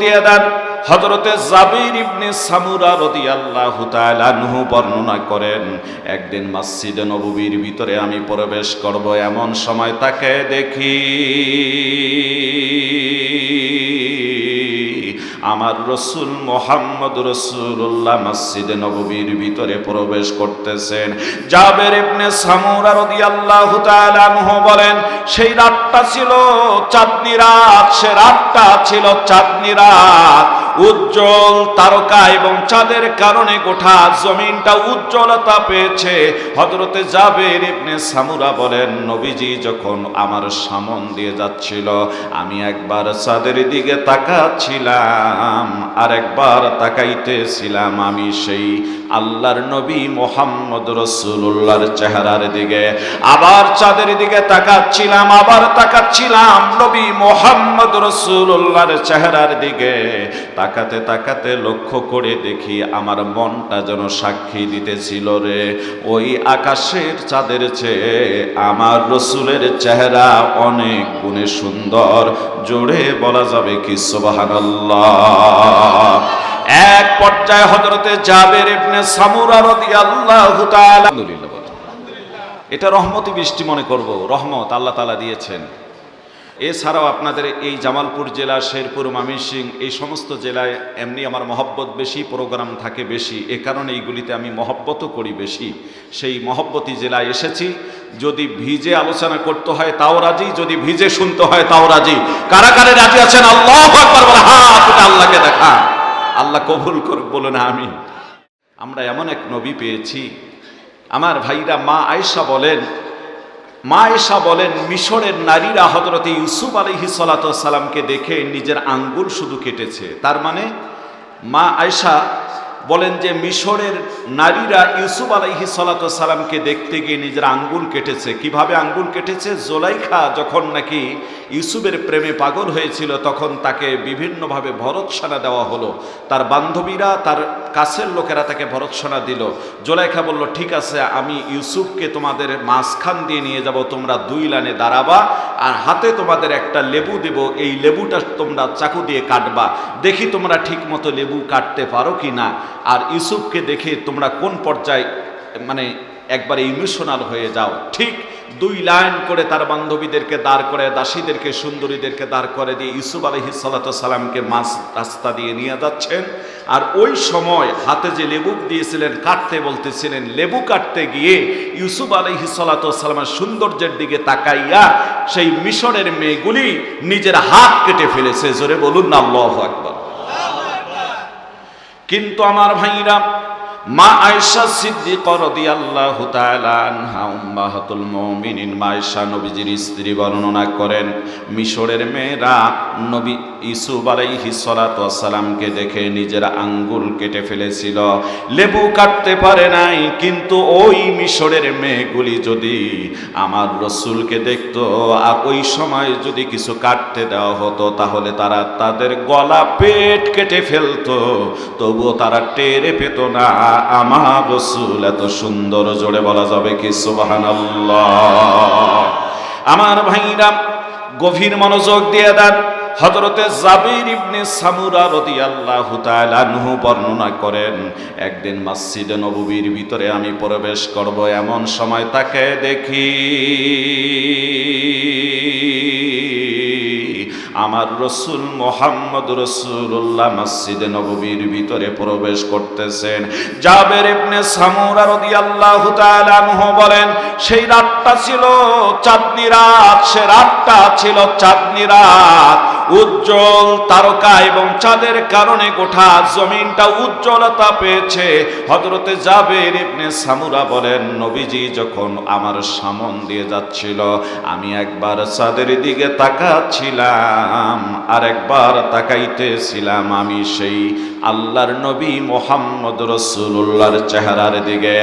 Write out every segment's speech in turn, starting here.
দিয়ে দেন। হযরতে জাবির ইবনে সামুরা রাদিয়াল্লাহু তাআলা আনহু বর্ণনা করেন, একদিন মসজিদে নববীর ভিতরে আমি প্রবেশ করব, এমন সময় তাকে দেখি আমার রাসূল মুহাম্মদ রাসূলুল্লাহ মসজিদে নববীর ভিতরে প্রবেশ করতেছেন। জাবির ইবনে সামুরা রাদিয়াল্লাহু তাআলা আনহু বলেন, সেই রাতটা ছিল চাঁদনী রাত, সে রাতটা ছিল চাঁদনী রাত। উজ্জ্বল তারকা এবং চাঁদের কারণে গোটা জমিনটা উজ্জ্বলতা পেয়েছে। হযরতে জাবির ইবনে সামুরা বলেন, নবীজি যখন আমার সামন দিয়ে যাচ্ছিল, আমি একবার চাঁদের দিকে তাকাচ্ছিলাম, আর একবার তাকাইতেছিলাম আমি সেই আল্লাহর নবী মুহাম্মদ রাসূলুল্লাহর চেহারার দিকে। আবার চাঁদের দিকে তাকাচ্ছিলাম, আবার তাকাচ্ছিলাম নবী মুহাম্মদ রাসূলুল্লাহর চেহারার দিকে। তাকাতে তাকাতে লক্ষ্য করে দেখি আমার মনটা যেন সাক্ষী দিতেছিল, রে ওই আকাশের চাঁদের চেয়ে আমার রাসূলের চেহারা অনেক গুণে সুন্দর। জোরে বলা যাবে কি সুবহানাল্লাহ। এক পর্যায়ে হযরতে জাবির ইবনে সামুরা রাদিয়াল্লাহু তাআলা, আলহামদুলিল্লাহ, এটা রহমতি বৃষ্টি মনে করব, রহমত আল্লাহ তাআলা দিয়েছেন। এছাড়াও আপনাদের এই জামালপুর জেলা, শেরপুর, ময়মনসিংহ, এই সমস্ত জেলায় এমনি আমার মহব্বত বেশি, প্রোগ্রাম থাকে বেশি, এ কারণে এইগুলিতে আমি মহব্বতও করি বেশি। সেই মহব্বতী জেলায় এসেছি। যদি ভিজে আলোচনা করতে হয় তাও রাজি, যদি ভিজে শুনতে হয় তাও রাজি। কারা কারা রাজি আছেন? আল্লাহু আকবার বলে হাত উঠে আল্লাহকে দেখা। আল্লাহ কবুল করুক, বলুন আমিন। আমরা এমন এক নবী পেয়েছি। আমার ভাইরা, মা আয়েশা বলেন মিশরের নারীরা হযরতে ইউসুফ আলাইহিস সালাতু ওয়াস সালামকে দেখে নিজের আঙ্গুল শুধু কেটেছে। তার মানে মা আয়েশা বলেন যে মিশরের নারীরা ইউসুফ আলাইহিস সালাতু ওয়াস সালামকে দেখতে গিয়ে নিজের আঙ্গুল কেটেছে। কিভাবে আঙ্গুল কেটেছে? জুলাইখা যখন নাকি ইউসুফের প্রেমে পাগল হয়েছিল, তখন তাকে বিভিন্নভাবে ভর্ৎসনা দেওয়া হলো। তার বান্ধবীরা, তার কাছের লোকেরা তাকে ভর্ৎসনা দিল। জুলাইখা বলল, ঠিক আছে, আমি ইউসুফকে তোমাদের মাঝখান দিয়ে নিয়ে যাব, তোমরা দুই লাইনে দাঁড়াবা, আর হাতে তোমাদের একটা লেবু দেব, এই লেবুটা তোমরা চাকু দিয়ে কাটবা, দেখি তোমরা ঠিক মতো লেবু কাটতে পারো কি না। আর ইউসুফকে দেখে তোমরা কোন পর্যায়ে মানে একবারে ইমোশনাল হয়ে যাও। ঠিক দুই লাইন করে তার বান্ধবীদেরকে দাঁড় করে, দাসীদেরকে, সুন্দরীদেরকে দাঁড় করে দিয়ে ইউসুফ আলাইহিস সালাতু ওয়াস সালামকে মাঝ রাস্তা দিয়ে নিয়ে যাচ্ছেন। আর ওই সময় হাতে যে লেবু দিয়েছিলেন কাটতে বলতেছিলেন, লেবু কাটতে গিয়ে ইউসুফ আলাইহিস সালাতু ওয়াস সালামের সৌন্দর্যের দিকে তাকাইয়া সেই মিশরের মেয়েগুলি নিজের হাত কেটে ফেলেছে। জোরে বলুন না আল্লাহু আকবার। কিন্তু আমার ভাইরা, মা আয়েশা সিদ্দিকা রাদিয়াল্লাহু তাআলা আনহা উম্মাহাতুল মুমিনিন মা আয়েশা নবীজির স্ত্রী বর্ণনা করেন, মিশরের মেয়েরা নবী ইউসুফ আলাইহিস সালাতু ওয়াস সালামকে দেখে নিজের আঙ্গুল কেটে ফেলেছিল, লেবু কাটতে পারে নাই। কিন্তু ওই মিশরের মেয়েগুলি যদি আমার রাসূলকে দেখতো, আর ওই সময় যদি কিছু কাটতে দেওয়া হতো, তাহলে তারা তাদের গলা পেট কেটে ফেলতো, তবুও তারা টেরে পেত না আমার রাসূল এত সুন্দর। জোরে বলা যাবে কি সুবহানাল্লাহ। আমার ভাইরা, গভীর মনোযোগ দিয়ে দেন। হযরতে জাবির ইবনে সামুরা রাদিয়াল্লাহু তাআলা আনহু বর্ণনা করেন, একদিন মসজিদে নববীর ভিতরে আমি প্রবেশ করব, এমন সময় তাকে দেখি আমার রাসূল মুহাম্মদ রাসূলুল্লাহ মসজিদে নববীর ভিতরে প্রবেশ করতেছেন। জাবির ইবনে সামুরা রাদিয়াল্লাহু তাআলা আনহু বলেন, সেই রাতটা ছিল চাঁদনী রাত, সে রাতটা ছিল চাঁদনী রাত। উজ্জ্বল তারকা এবং চাঁদের কারণে গোটা জমিনটা উজ্জ্বলতা পেয়েছে। হযরতে জাবির ইবনে সামুরা বলেন, নবীজি যখন আমার সামন দিয়ে যাচ্ছিল, আমি একবার চাঁদের দিকে তাকাচ্ছিলাম, আর একবার তাকাইতেছিলাম আমি সেই আল্লাহর নবী মুহাম্মদ রাসূলুল্লাহর চেহারার দিকে।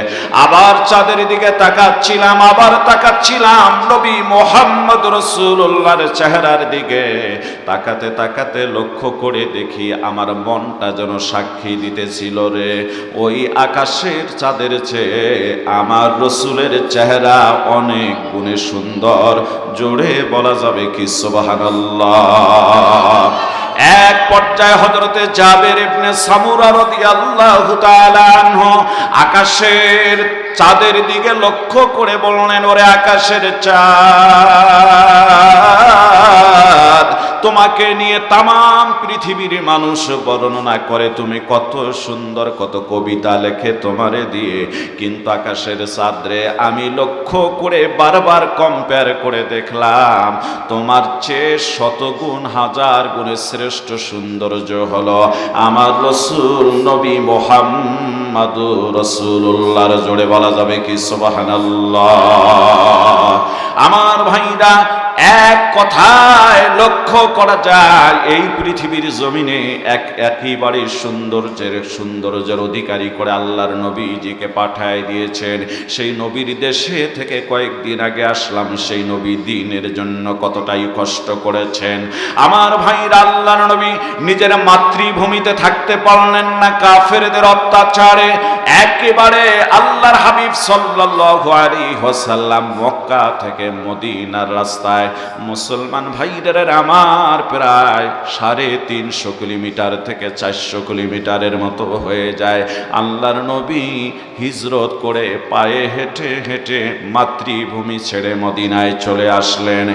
আবার চাঁদের দিকে তাকাচ্ছিলাম, আবার তাকাচ্ছিলাম নবী মুহাম্মদ রাসূলুল্লাহর চেহারার দিকে। তাকাতে তাকাতে লক্ষ্য করে দেখি আমার মনটা যেন সাক্ষী দিতেছিল, রে ওই আকাশের চাঁদের চেয়ে আমার রাসূলের চেহারা অনেক গুণে সুন্দর। জোরে বলা যাবে কি সুবহানাল্লাহ। এক পর্যায়ে হযরতে জাবের ইবনে সামুরা রাদিয়াল্লাহু তাআলা আনহু আকাশের চাঁদের দিকে লক্ষ্য করে বললেন, ওরে আকাশের চাঁদ, তোমাকে নিয়ে তামাম পৃথিবীর মানুষ বর্ণনা করে, তুমি কত সুন্দর, কত কবিতা লেখে তোমারে দিয়ে, কিন্তু আকাশের চাঁদরে আমি লক্ষ্য করে বারবার কম্পেয়ার করে দেখলাম, তোমার চেয়ে শতগুণ হাজার গুণে শ্রেষ্ঠ সৌন্দর্য হলো আমার রাসূল নবী মুহাম্মাদুর রাসূলুল্লাহর। জোরে বলা যাবে কি সুবহানাল্লাহ? আমার ভাইরা, এক কথায় লক্ষ্য করা যায় এই পৃথিবীর জমিনে একেবারে সৌন্দর্যের অধিকারী করে আল্লাহর নবীজিকে পাঠায় দিয়েছেন। সেই নবীর দেশে থেকে কয়েকদিন আগে আসলাম, সেই নবী দ্বীনের জন্য কতটাই কষ্ট করেছেন। আমার ভাইরা, আল্লাহর নবী নিজের মাতৃভূমিতে থাকতে পারলেন না কাফেরদের অত্যাচারে। একেবারে আল্লাহর হাবিব সাল্লাল্লাহু আলাইহি ওয়াসাল্লাম মক্কা থেকে মদিনার রাস্তায় মুসলমান ভাইদের আমার প্রায় 350 কিলোমিটার থেকে 400 কিলোমিটারের মতো হয়ে যায়। আল্লাহর নবী হিজরত করে পায়ে হেঁটে হেঁটে মাতৃভূমি ছেড়ে মদিনায় চলে আসলেন।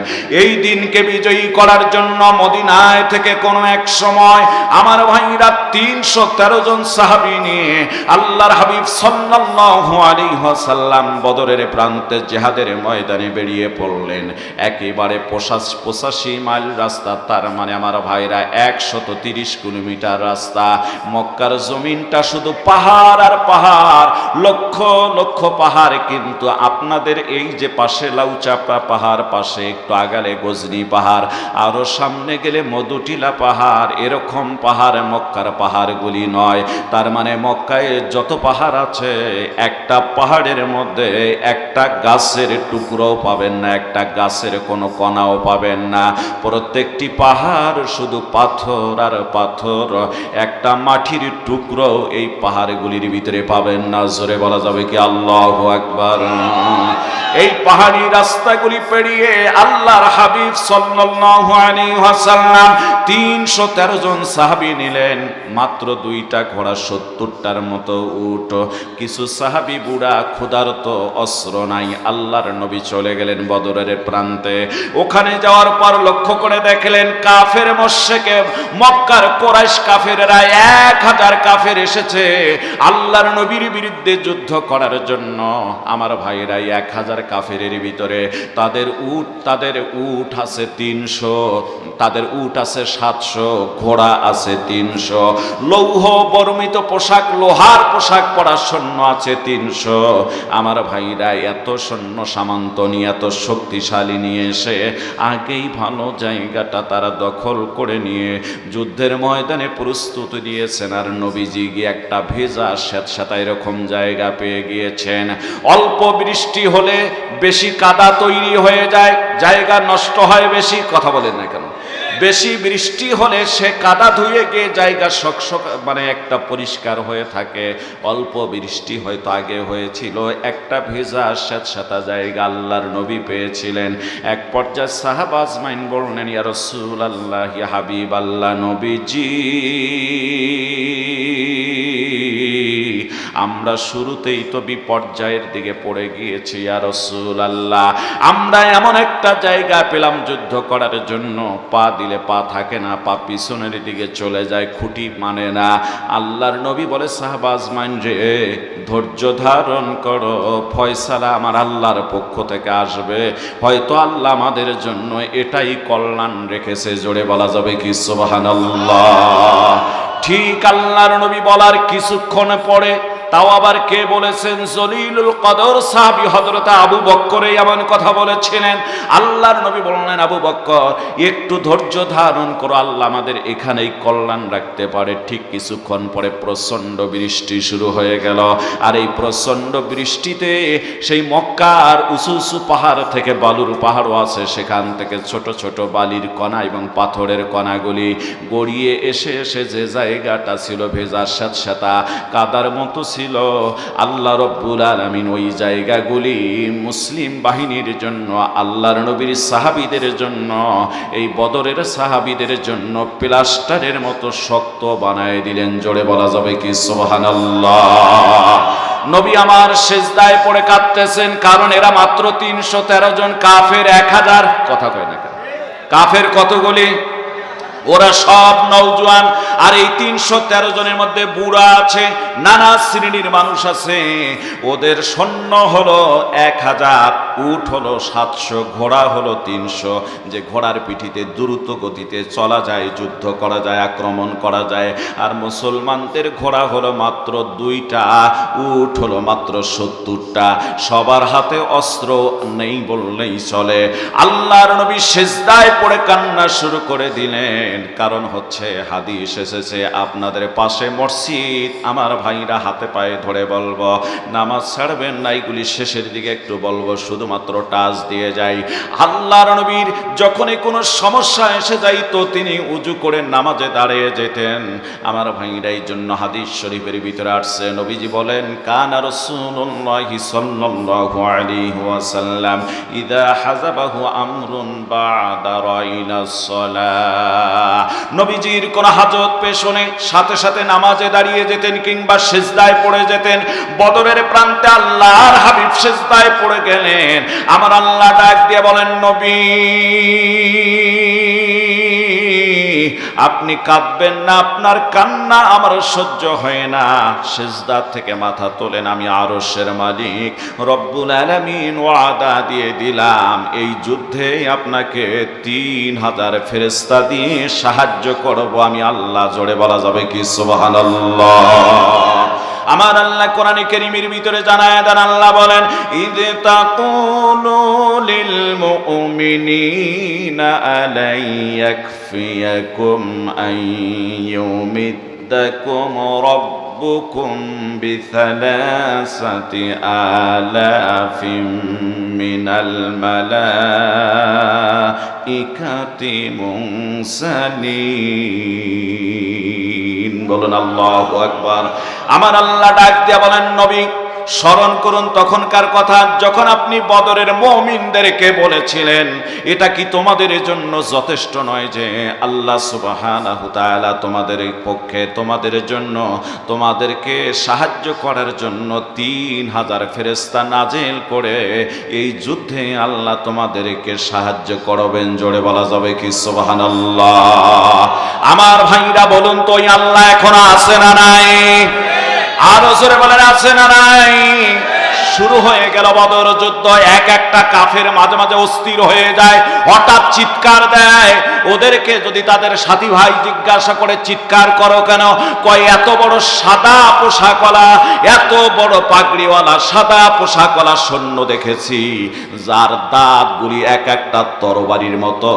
এই দিনকে বিজয়ী করার জন্য মদিনায় থেকে কোনো এক সময় আমার ভাইরা 313 জন সাহাবী নিয়ে আল্লাহর হাবিব সাল্লাল্লাহু আলাইহি ওয়াসাল্লাম বদরের প্রান্তে জিহাদের ময়দানে বেরিয়ে পড়লেন। একেবারে 85 মাইল রাস্তা, তার মানে আমার ভাইরা 130 কিলোমিটার রাস্তা। মক্কার জমিনটা শুধু পাহাড় আর পাহাড়, লক্ষ লক্ষ পাহাড়। কিন্তু আপনাদের এই যে পাশে লাউচাপা পাহাড়, পাশে একটু আগালে গজনি পাহাড়, আরো সামনে গেলে মধুটিলা পাহাড়, এরকম পাহাড় মক্কার পাহাড়গুলি নয়। তার মানে মক্কায় যত পাহাড় আছে, একটা পাহাড়ের মধ্যে একটা গাছের টুকরোও পাবেন না, একটা গাছের কোনো কণাও পাবেন না। প্রত্যেকটি পাহাড় শুধু পাথর আর পাথর, একটা মাটির টুকরো এই পাহাড়গুলির ভিতরে পাবেন না। জোরে বলা যাবে কি আল্লাহু আকবার? এই পাহাড়ি রাস্তাগুলি পেরিয়ে আল্লাহর হাবিব সাল্লাল্লাহু আলাইহি ওয়াসাল্লাম 313 জন সাহাবী নিলেন। মাত্র 2টা ঘোড়া, 70টার মতো উট, কিছু সাহাবী বুড়া ক্ষুধার্ত, অস্ত্র নাই। আল্লাহর নবী চলে গেলেন বদরের প্রান্তে। ওখানে যাওয়ার পর লক্ষ্য করে দেখলেন কাফের মুশরিকে মক্কার কুরাইশ কাফেররা 1000 কাফের এসেছে আল্লাহর নবীর বিরুদ্ধে যুদ্ধ করার জন্য। আমার ভাইরা, 1000 কাফেরের ভিতরে তাদের উট আছে 300, তাদের উট আছে 700, ঘোড়া আছে 300, লৌহ বর্মিত পোশাক, লোহার পোশাক পরা সৈন্য আছে 300। আমার ভাইরা, এত সৈন্য সামন্ত নিয়ে, এত শক্তিশালী নিয়ে এসে আগেই ভালো জায়গাটা তারা দখল করে নিয়ে যুদ্ধের ময়দানে প্রস্তুতি দিয়েছেন। আর নবীজি গিয়ে একটা ভেজা স্যাঁতস্যাঁতা এরকম জায়গা পেয়ে গিয়েছেন। অল্প বৃষ্টি হলে বেশি কাদা তৈরি হয়ে যায়, জায়গা নষ্ট হয় বেশি। কথা বলেন না কেন? বেশি বৃষ্টি হলে সে কাদা ধুয়ে গিয়ে জায়গা শকশক, মানে একটা পরিষ্কার হয়ে থাকে। অল্প বৃষ্টি হয়তো আগে হয়েছিল, একটা ভেজা স্যাঁতস্যাঁতা জায়গা আল্লাহর নবী পেয়েছিলেন। এক পর্যায়ে সাহাবা আজমাইন বললেন, ইয়া রাসূলুল্লাহ, ইয়া হাবিবাল্লাহ, নবীজি, আমরা শুরুতেই তো বিপর্যয়ের দিকে পড়ে গিয়েছি। ইয়া রাসূলুল্লাহ, আমরা এমন একটা জায়গা পেলাম যুদ্ধ করার জন্য, পা দিলে পা থাকে না, পা পিছনের দিকে চলে যায়, খুঁটি মানে না। আল্লাহর নবী বলে, সাহাবা আজমাইন রে, ধৈর্য ধারণ করো, ফয়সালা আমার আল্লাহর পক্ষ থেকে আসবে। হয়তো আল্লাহ আমাদের জন্য এটাই কল্যাণ রেখেছে। জোরে বলা যাবে কি সুবহানাল্লাহ? ঠিক আল্লাহর নবী বলার কিছুক্ষণ পরে, তাও আবার কে বলেছেন? জলিলুল কদর সাহাবী হযরত আবু বকর এমন কথা বলেছিলেন। আল্লাহর নবী বললেন, আবু বকর, একটু ধৈর্য ধারণ করো, আল্লাহ আমাদের এখানেই কল্যাণ রাখতে পারে। ঠিক কিছুক্ষণ পরে প্রচণ্ড বৃষ্টি শুরু হয়ে গেল। আর এই প্রচণ্ড বৃষ্টিতে সেই মক্কার উঁচু উঁচু পাহাড় থেকে, বালুর পাহাড়ও আছে, সেখান থেকে ছোট ছোট বালির কণা এবং পাথরের কণাগুলি গড়িয়ে এসে এসে যে জায়গাটা ছিল ভেজা স্যাঁতস্যাঁতা কাদার মতো ছিল, ছিল, আল্লাহ রব্বুল আলামিন ওই জায়গাগুলি মুসলিম বাহিনীর জন্য, আল্লাহর নবীর সাহাবীদের জন্য, এই বদরের সাহাবীদের জন্য প্লাস্টারের মতো শক্ত বানায় দিলেন। জোরে বলা যাবে কি সুবহানাল্লাহ। নবী আমার সিজদায় পড়ে কাঁদতেছেন, কারণ এরা মাত্র 313 জন, কাফের 1000। কথা কয় না কেন? কাফের কতগুলি? ওরা সব নওজোয়ান, আর এই 313 জনের মধ্যে বুড়া আছে, নানা শ্রেণীর মানুষ আছে। ওদের সৈন্য হলো 1000, উট হলো 700, ঘোড়া হলো 300, যে ঘোড়ার পিঠিতে দ্রুত গতিতে চলা যায়, যুদ্ধ করা যায়, আক্রমণ করা যায়। আর মুসলমানদের ঘোড়া হলো মাত্র 2টা, উট হলো মাত্র 70টা। সবার হাতে অস্ত্র নেই বললেই চলে। আল্লাহর নবী সিজদায় পড়ে কান্না শুরু করে দিলেন। কারণ হচ্ছে হাদিস এসেছে, আপনাদের পাশে মসজিদ, আমার ভাইরা হাতে পায়ে ধরে বলবো, নামাজ ছাড়বেন না। এইগুলি শেষের দিকে একটু বলবো, শুধুমাত্র টাচ দিয়ে যাই। আল্লাহর নবীর যখনই কোনো সমস্যা এসে যাইতো, তিনি উজু করে নামাজে দাঁড়িয়ে যেতেন। আমার ভাইরা এই জন্য হাদিস শরীফের ভিতরে আসছে, নবীজি বলেন, কানা রাসূলুল্লাহি সাল্লাল্লাহু আলাইহি ওয়াসাল্লাম ইযা হাযাবাহু আমরুন বা'দা রাইনাস সালাহ। নবীজির কোন হাজত পেশ হলে সাথে সাথে নামাজে দাঁড়িয়ে যেতেন কিংবা সিজদায় পড়ে যেতেন। বদরের প্রান্তে আল্লাহর হাবিব সিজদায় পড়ে গেলেন। আমার আল্লাহ ডাক দিয়ে বলেন, নবী আপনি কাঁদবেন না, আপনার কান্না আমার সহ্য হয় না। সিজদা থেকে মাথা তোলেন, আমি আরশের মালিক রব্বুল আলামিন ওয়াদা দিয়ে দিলাম, এই যুদ্ধে আপনাকে 3000 ফেরেশতা দিয়ে সাহায্য করব আমি আল্লাহ। জোরে বলা যাবে কি সুবহানাল্লাহ। আমার আল্লাহ কোরআনে কারীমের ভিতরে জানায় দেন, আল্লাহ বলেন, ইয তাকুলু লিল মুমিনিনা আলাই ইয়াকফিয়াকুম আন ইউমিদ্দাকুম রাব্বুকুম বিসালাসাতি আলাফিম মিনাল মালাইকাতি মুরসালিন। বলুন আল্লাহু আকবার। আমার আল্লাহ ডাক দিয়া বলেন, নবী স্মরণ করুন তখনকার কথা, যখন আপনি বদরের মুমিনদেরকে বলেছিলেন, এটা কি তোমাদের জন্য যথেষ্ট নয় যে আল্লাহ সুবহানাহু তাআলা তোমাদের পক্ষে, তোমাদের জন্য, তোমাদেরকে সাহায্য করার জন্য 3000 ফেরেশতা নাজিল করে এই যুদ্ধে আল্লাহ তোমাদেরকে সাহায্য করবেন। জোরে বলা যাবে কি সুবহানাল্লাহ। আমার ভাইরা বলুন তো, ওই আল্লাহ এখনো আছে না নাই? আরো জোরে বলেন, আছে না নাই? শুরু হয়ে গেল বদর যুদ্ধ। এক একটা কাফের মাঝে মাঝে অস্থির হয়ে যায়, হঠাৎ চিৎকার দেয়। ওদেরকে যদি তাদের সাথী ভাই জিজ্ঞাসা করে, চিৎকার করো কেন? কয়, এত বড় সাদা পোশাকওয়ালা, এত বড় পাগড়িওয়ালা সাদা পোশাকওয়ালা সৈন্য দেখেছি, যার দাঁতগুলি এক একটা তরবারির মতো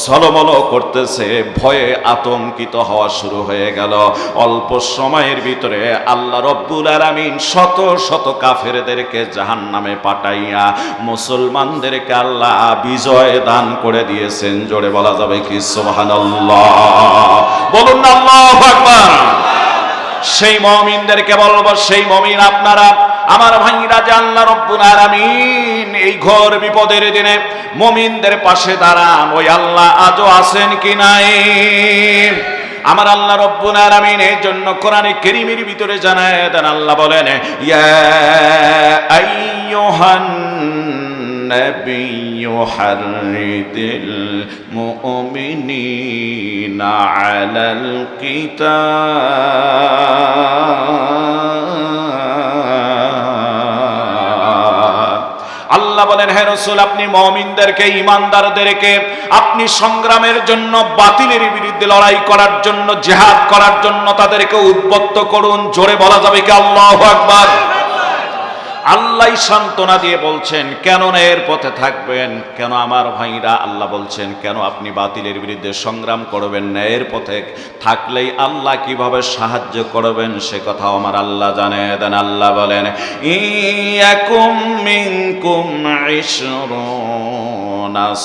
ঝলমল করতেছে। ভয়ে আতঙ্কিত হওয়া শুরু হয়ে গেল। অল্প সময়ের ভিতরে আল্লাহ রব্বুল আলামিন শত শত কাফেরদেরকে জাহান্নামে পাঠাইয়া মুসলমানদেরকে আল্লাহ বিজয় দান করে দিয়েছেন। জোরে বলা যাবে কি সুবহানাল্লাহ। বলুন না আল্লাহু আকবার। সেই মুমিনদেরকে বলবো, সেই মুমিন আপনারা, আমার ভাইরা, যে আল্লাহ রব্বুল আলামিন এই ঘোর বিপদের দিনে মুমিনদের পাশে দাঁড়ান, ওই আল্লাহ আজও আছেন কি নাই? আমার আল্লাহ রব্বুল আলামিন এই জন্য কোরআনে কারীমের ভিতরে জানায় দেন, আল্লাহ বলেন, ইয়া আইয়ুহান নাবিয়্যু হাররিদিল মুমিনিনা আলাল কিতাব। আল্লাহ বলেন, হে রাসূল, আপনি মুমিনদেরকে, ঈমানদারদেরকে আপনি সংগ্রামের জন্য, বাতিলের বিরুদ্ধে লড়াই করার জন্য, জিহাদ করার জন্য তাদেরকে উদ্বুদ্ধ করুন। জোরে বলা যাবে কি আল্লাহু আকবার। আল্লাহ সান্ত্বনা দিয়ে বলছেন, কেন না এর পথে থাকবেন? কেন আমার ভাইরা? আল্লাহ বলছেন, কেন আপনি বাতিলের বিরুদ্ধে সংগ্রাম করবেন না? এর পথে থাকলেই আল্লাহ কিভাবে সাহায্য করবেন সে কথা আমার আল্লাহ জানে দেন। আল্লাহ বলেন, ইয়াকুম মিনকুম 20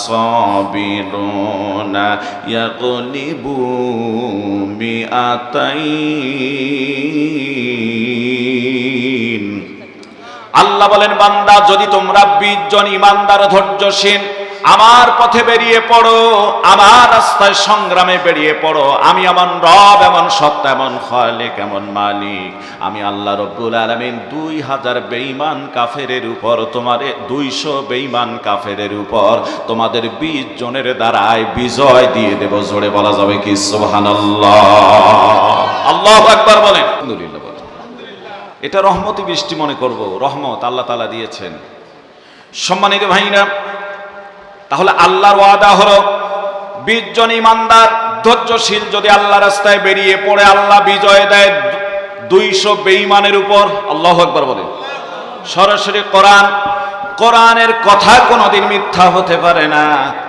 সাবিরুনা ইয়াগলিবু মিআতাইন। আল্লাহ বলেন, বান্দা যদি তোমরা 20 জন ইমানদার ধৈর্যশীল আমার পথে বেরিয়ে পড়ো, আমার রাস্তায় সংগ্রামে বেরিয়ে পড়ো, আমি এমন রব, এমন সত্তা, এমন খালিক, এমন মালিক, আমি আল্লাহ রব্বুল আলামিন 2000 বেঈমান কাফেরের উপর, তোমার 200 বেঈমান কাফেরের উপর তোমাদের 20 জনের দ্বারায় বিজয় দিয়ে দেব। জোরে বলা যাবে কি সুবহানাল্লাহ? আল্লাহু আকবার বলেন। আলহামদুলিল্লাহ বলেন। এটা রহমতি বৃষ্টি মনে করব, রহমত আল্লাহ তাআলা দিয়েছেন। সম্মানিত ভাইরা, তাহলে আল্লাহর ওয়াদা হলো 20 জন ইমানদার ধৈর্যশীল যদি আল্লাহ রাস্তায় বেরিয়ে পড়ে আল্লাহ বিজয় দেয় 200 বেঈমানের উপর। আল্লাহু আকবার বলে। সরাসরি কোরআনের কথা কোনোদিন মিথ্যা হতে পারে না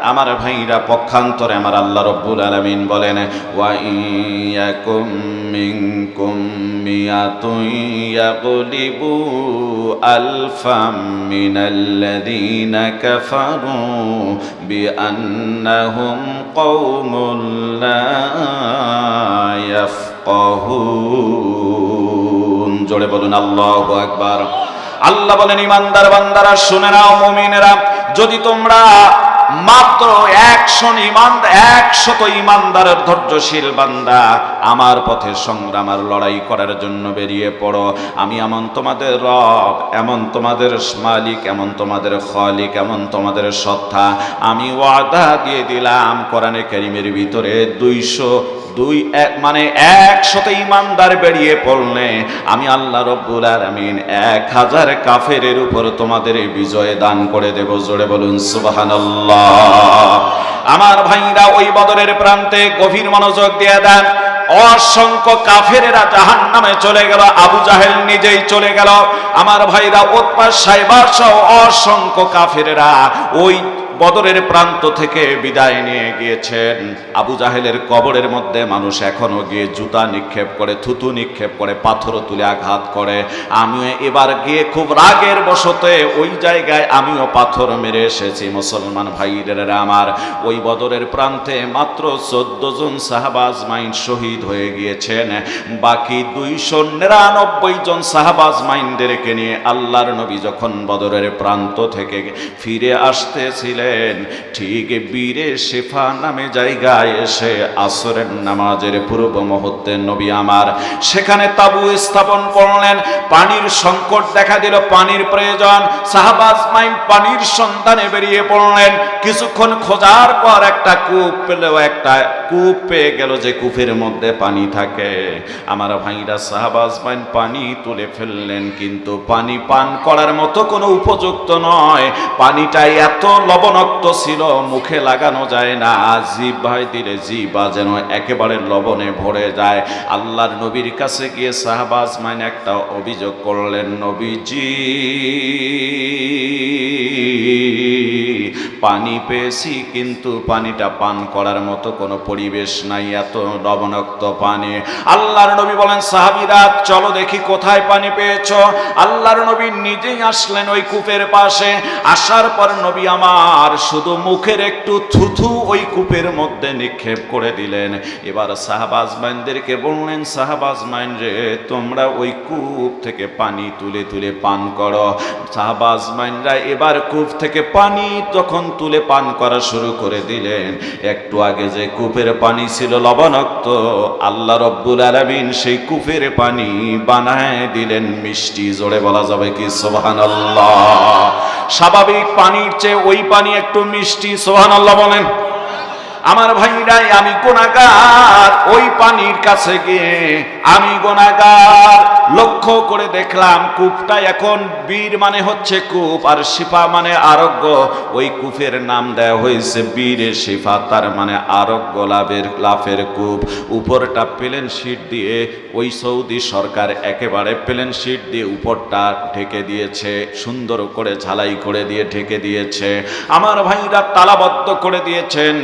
আমার ভাইরা। পক্ষান্তরে আমার আল্লাহ রব্বুল আলামিন বলেন, ওয়া ইয়াকুম মিনকুম মিয়াতুন ইয়াগলিবু আলফাম মিনাল্লাযীনা কাফারু বিআন্নাহুম কওমুন লা ইয়াফকাহুন। জোরে বলুন আল্লাহু আকবার। আল্লাহ বলেন, ইমানদার বান্দারা শুনে নাও, মুমিনেরা, যদি তোমরা মাত্র 100 ইমানদারের ধৈর্যশীল বান্দা আমার পথে সংগ্রাম আর লড়াই করার জন্য বেরিয়ে পড়ো, আমি এমন তোমাদের রব, এমন তোমাদের মালিক, এমন তোমাদের খালিক, এমন তোমাদের সত্তা, আমি ওয়াদা দিয়ে দিলাম কোরআনে কারীমের ভিতরে 100 ইমানদার বেরিয়ে পড়লে আমি আল্লাহ রব্বুল আলামিন 1000 কাফেরের উপর তোমাদের বিজয় দান করে দেব। জোরে বলুন সুবহানাল্লাহ। আমার ভাইরা, ওই বদরের প্রান্তে গভীর মনোযোগ দিয়ে দেন। অসংখ্য কাফেরেরা জাহান্নামে চলে গেল, আবু জাহেল নিজেই চলে গেল। আমার ভাইরা, উতবা সাইবা সহ অসংখ্য কাফেরেরা ওই বদরের প্রান্ত থেকে বিদায় নিয়ে গিয়েছেন। আবু জাহেলের কবরের মধ্যে মানুষ এখনো গিয়ে জুতা নিক্ষেপ করে, থুতু নিক্ষেপ করে, পাথর তুলে আঘাত করে। আমিও এবার গিয়ে খুব রাগের বশতে ওই জায়গায় আমিও পাথর মেরে এসেছি। মুসলমান ভাইরা আমার, ওই বদরের প্রান্তে মাত্র 14 জন সাহাবা আজমাইন শহীদ হয়ে গিয়েছেন। বাকি 299 জন সাহাবা আজমাইনদেরকে নিয়ে আল্লাহর নবী যখন বদরের প্রান্ত থেকে ফিরে আসতেছিলেন, ঠিক বীরে শেফা নামে জায়গায় এসে আসরের নামাজের পূর্ব মুহূর্তে নবী আমার সেখানে তাবু স্থাপন করলেন। পানির সংকট দেখা দিল, পানির প্রয়োজন। সাহাবা আজমাইন পানির সন্ধানে বেরিয়ে পড়লেন। কিছুক্ষণ খোঁজার পর একটা কূপ পেল, একটা কূপ পেয়ে গেল যে কূপের মধ্যে পানি থাকে। আমার ভাইরা, সাহাবা আজমাইন পানি তুলে ফেললেন, কিন্তু পানি পান করার মতো কোনো উপযুক্ত নয়। পানিটা এত লবণাক্ত ছিল, মুখে লাগানো যায় না, জিহ্বায় দিলে জিহ্বা যেন একেবারে লবণে ভরে যায়। আল্লাহর নবীর কাছে গিয়ে সাহাবা আজমাইন একটা অভিযোগ করলেন, নবীজি পানি পেয়েছি, কিন্তু পানিটা পান করার মতো কোনো পরিবেশ নাই, এত লবণাক্ত পানি। আল্লাহর নবী বলেন, সাহাবীরা চলো দেখি কোথায় পানি পেয়েছো। আল্লাহর নবী নিজেই আসলেন ওই কূপের পাশে। আসার পর নবী আমার শুধু মুখের একটু থুথু ওই কূপের মধ্যে নিক্ষেপ করে দিলেন। এবার সাহাবা আজমাইনদেরকে বললেন, সাহাবা আজমাইন রে, তোমরা ওই কূপ থেকে পানি তুলে তুলে পান করো। সাহাবা আজমাইনরা এবার কূপ থেকে পানি তখন তুলে পান করা শুরু করে দিলেন। একটু আগে যে কূপের পানি ছিল লবণাক্ত, আল্লাহ রব্বুল আলামিন সেই কূপের পানি বানায় দিলেন মিষ্টি। জোরে বলা যাবে কি সুবহানাল্লাহ? স্বাভাবিক পানির চেয়ে ওই পানি একটু মিষ্টি। সুবহানাল্লাহ বলেন। আমার ভাইরাই, আমি গুনাহগার। ওই পানির কাছে গিয়ে আমি গুনাহগার। লক্ষ্য করে দেখলাম কূপটা এখন বীর মানে হচ্ছে কূপ, আর শিফা মানে আরোগ্য। ওই কূপের নাম দেওয়া হয়েছে বীরে শিফা, তার মানে আরোগ্য লাভের কূপ। উপরটা প্লেন শিট দিয়ে ওই সৌদি সরকার একেবারে প্লেন শিট দিয়ে উপরটা ঢেকে দিয়েছে, সুন্দর করে ঝালাই করে দিয়ে ঢেকে দিয়েছে। আমার ভাইরা তালাবদ্ধ করে দিয়েছেন।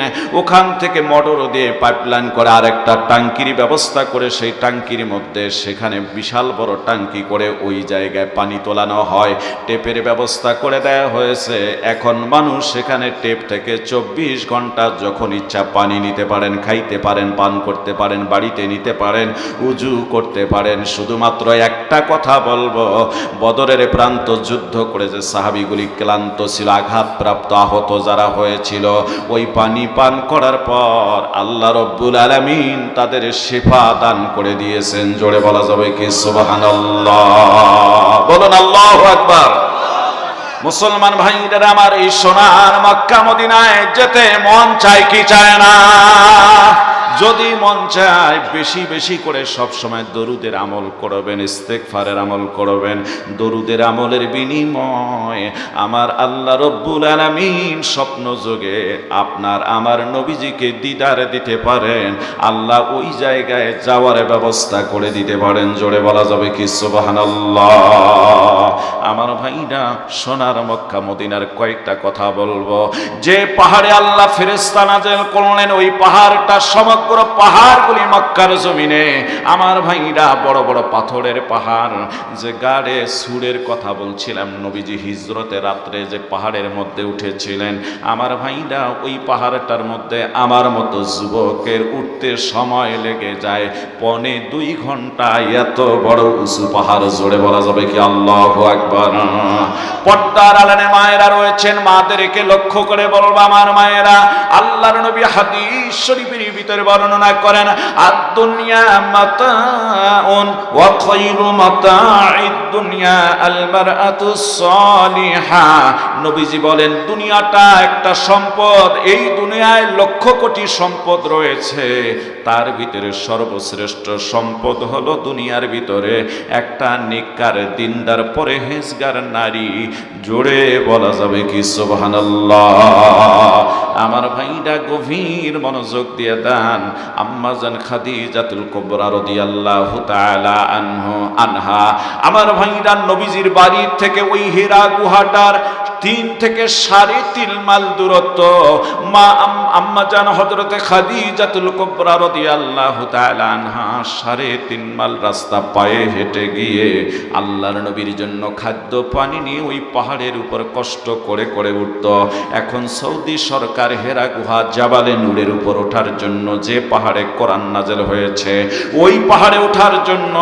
ওখান থেকে মোটর দিয়ে পাইপলাইন করে আরেকটা টাঙ্কির ব্যবস্থা করে সেই টাঙ্কির মধ্যে সেখানে বিশাল বড় টাঙ্কি করে ওই জায়গায় পানি তোলানো হয়। টেপের ব্যবস্থা করে দেয়া হয়েছে। এখন মানুষ সেখানে টেপ থেকে 24 ঘন্টা যখন ইচ্ছা পানি নিতে পারেন, খাইতে পারেন, পান করতে পারেন, বাড়িতে নিতে পারেন, উজু করতে পারেন। শুধুমাত্র একটা কথা বলবো, বদরের প্রান্ত যুদ্ধ করে যে সাহাবীগুলি ক্লান্ত ছিল, আঘাতপ্রাপ্ত আহত যারা হয়েছিল, ওই পানি পান করার পর আল্লাহ রব্বুল আলামিন তাদের শিফা দান করে দিয়েছেন। জোরে বলা যাবে কি সুবহানাল্লাহ? বলুন আল্লাহু আকবার। মুসলমান ভাইরা আমার, এই সোনার মক্কা মদিনায় যেতে মন চায় কি চায় না? যদি মন চায় বেশি বেশি করে সব সময় দরুদের আমল করবেন, ইস্তেগফারের আমল করবেন। দরুদের আমলের বিনিময়ে আমার আল্লাহ রব্বুল আলামিন স্বপ্ন যোগে আপনার আমার নবীজিকে দিদার দিতে পারেন। আল্লাহ ওই জায়গায় যাওয়ার ব্যবস্থা করে দিতে পারেন। জোরে বলা যাবে কি সুবহানাল্লাহ? আমার ভাইরা, সোনার মক্কা মদিনার কয়েকটা কথা বলবো। যে পাহাড়ে আল্লাহ ফেরেশতা নাযিল করলেন, ওই পাহাড়টা সমগ্র পাহাড়গুলি মক্কার জমিনে আমার ভাইরা বড় বড় পাথরের পাহাড়। যে গাড়ে সুরের কথা বলছিলাম, নবীজি হিজরতে রাত্রে যে পাহাড়ের মধ্যে উঠেছিলেন, আমার ভাইরা ওই পাহাড়টার মধ্যে আমার মতো যুবকের উঠতে সময় লেগে যায় 1.25 ঘন্টা। এত বড় উঁচু পাহাড়। জোরে বলা যাবে কি আল্লাহু আকবার? পর্দার আড়ালে মায়েরা রয়েছেন, মাদেরকে লক্ষ্য করে বলবো, আমার মায়েরা, আল্লাহর নবী হাদিস শরীফের ভিতরে বর্ণনা করেন, আদ-দুনিয়া মাতাউন ওয়া খায়রু মাতা'id দুনিয়া আল মারআতুস সালিহা। নবীজি বলেন, দুনিয়াটা একটা সম্পদ। এই দুনিয়ায় লক্ষ কোটি সম্পদ রয়েছে, তার ভিতরে সর্বশ্রেষ্ঠ সম্পদ হলো দুনিয়ার ভিতরে একটা নেককার, দিনদার, পরহেজগার নারী। জোরে বলা যাবে কি সুবহানাল্লাহ? আমার ভাইরা গভীর মনোযোগ দিয়ে দেন। আম্মা জান খাদিজাতুল কুবরা রাদিয়াল্লাহু তাআলা আনহা, আমার ভাইরা নবীজির বাড়ি থেকে ওই হীরা গুহাটার 3 থেকে 3.5 মাইল দূরত্ব। মা আম্মা জান হযরতে খাদিজাতুল কুবরা রাদিয়াল্লাহু তাআলা আনহা 3.5 মাইল রাস্তা পায়ে হেঁটে গিয়ে আল্লাহর নবীর জন্য খাদ্য পানি নিয়ে ওই পাহাড়ের উপর কষ্ট করে করে উঠত। এখন সৌদি সরকার হেরা গুহা জাবালে নূরের উপর ওঠার জন্য, যে পাহাড়ে কোরআন নাযিল হয়েছে, ওই পাহাড়ে ওঠার জন্য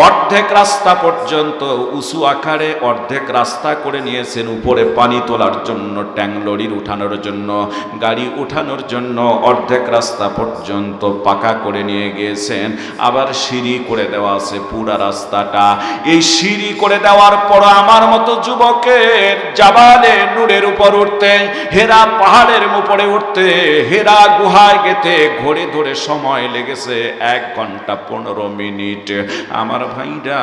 অর্ধেক রাস্তা পর্যন্ত উঁচু আকারে অর্ধেক রাস্তা করে নিয়েছেন। উপরে পানি তোলার জন্য, ট্যাঙ্ক লরির উঠানোর জন্য, গাড়ি উঠানোর জন্য অর্ধেক রাস্তা পর্যন্ত পাকা করে নিয়ে গিয়েছেন। আবার সিঁড়ি করে দেওয়া আছে পুরা রাস্তাটা। এই সিঁড়ি করে দেওয়ার পর আমার মতো যুবকের জাবালে নূরের উপর উঠতে, হেরা পাহাড়ের উপরে উঠতে, হেরা গুহায় গেতে ঘড়ি ধরে সময় লেগেছে 1 ঘন্টা 15 মিনিট। আমার ভাইরা,